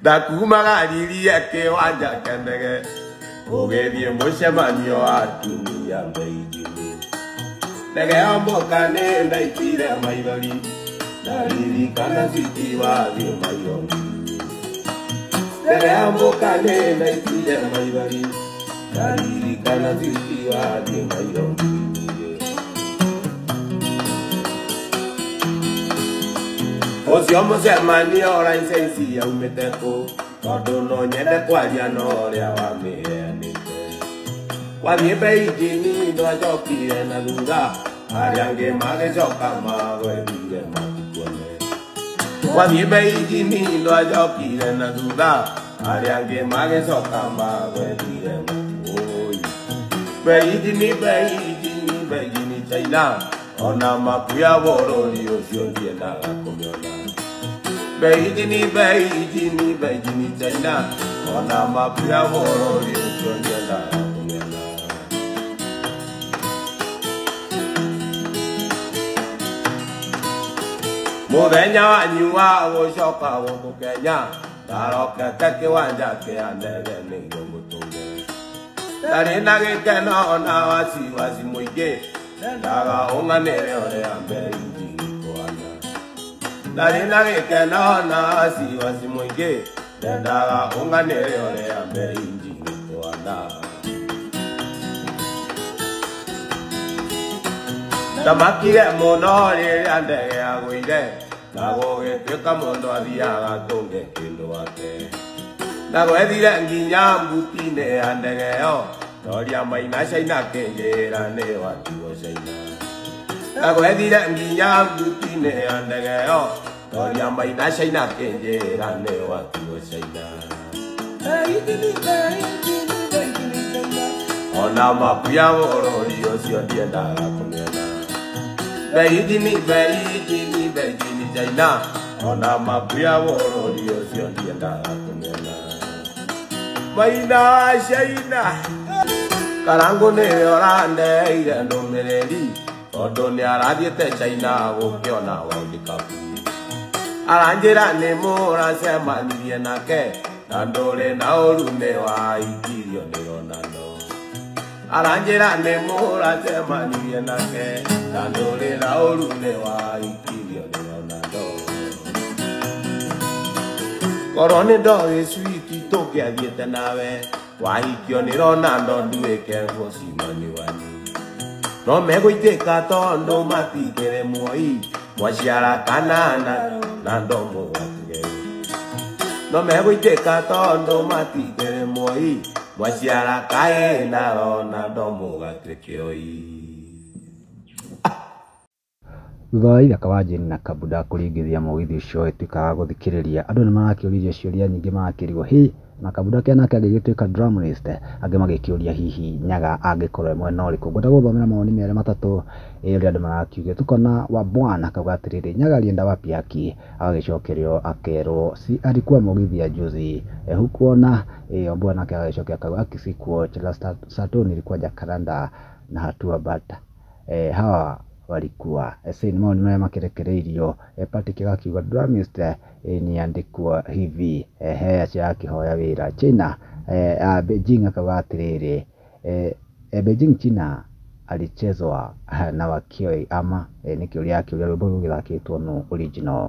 Ndakumaga riri yake wanja kendege ugethie mucemanio wa atumia mbeigi ndege ya mboka nĩ ndaitire maithori ndaririkana citi wathiĩ maithori ndege ya mboka nĩ ndaitire maithori ndaririkana citi wathiĩ maithori Ocio mucemanio license yaumĩte kũ tondũ no nyende kwaria na ũrĩa wamĩheanĩte wathiĩ Beijing ndwacokire na thutha arĩa angĩ magĩcoka magwethire matikuone wathiĩ Beijing ndwacokire na thutha arĩa angĩ magĩcoka magwethire matikuoi Beijing China ona makuya bũrũri ũcio ndiendaga kũmĩona Beijing China ona makuya bũrũri ũcio ndiendaga kũmĩona mũthenya wanyu wa gũcoka gũkũ Kenya ndarokete kĩwanja kĩa ndege nĩguo mũtũnge ndarĩ na gĩkeno na wasiwasi mũingĩ ndaga ũng'anĩre ũrĩa Beijing kwana ndarĩ na gĩkeno na wasiwasi mũingĩ ndaga ũng'anĩre ũrĩa Beijing kwana ndamakire mũno rĩrĩa ndege yagũire na gũgĩtuĩka mũndũ athiaga tũnge kĩndũ wake na gwethire nginya mbuti-inĩ ya ndege ĩyo Noria maina China kĩnjĩra nĩ watigwo China na gwethire nginya mbuti-inĩ ya ndege ĩyo Noria maina China kĩnjĩra nĩ watigwo China ona makuya bũrũri ũcio ndiendaga kũmĩona Beijing China ona makuya bũrũri ũcio ndiendaga kũmĩona maina China Karangu nĩ ũrandeire ndũmĩrĩri tondũ nĩ arathiĩte China gũkĩona World Cup aranjĩra nĩ mũracemanirie nake na ndũrĩ na ũru nĩ waikirio nĩ Ronaldo aranjĩra nĩ mũracemanirie nake na ndũrĩ na ũru nĩ waikirio nĩ Ronaldo korwo nĩ ndoĩ switi tũngĩathiĩte nawe wahikio nĩ Ronaldo nduĩke mũcimani wanyu no megũitĩka tondũ matigĩre muoi mwaciara kanana na ndomo watigere no megũitĩka tondũ matigĩre muoi mwaciara kaĩ na Ronaldo mũgatuĩke oi thutha wa Ithaka wa Jane na Kabuda kũringithia mũgithi ũcio ĩtuĩkaga gũthikĩrĩria andũ nĩ marakĩũria ciũria nyingĩ magakĩrigwo hi na Kabuda kĩa nake agĩgĩtuĩka drumlist angĩ magĩkĩũria hihi Nyaga angĩkorwo mwena ũrĩkũ ngwenda gũthomera maoni merĩ matatũ ũrĩa andũ marakiuga tukona wa bwana akauga atĩrĩrĩ Nyaga alienda wapi haki agagĩcokerio akerwo si alikuwa mũgithi ya juzi hukuona bwana akagĩcokia akauga akisikuo Chela Saturn ilikuwa Jacaranda na hatua bata hawa walikuwa ni maoni maya makerekereirio Patrick akiuga drumlist ni andikwa hivi acha akihoya wira China Beijing akauga atĩrĩrĩ Beijing China alichezwa na wakioi ama nĩ kĩũria rwĩmbo rũu gĩthakĩtwo no original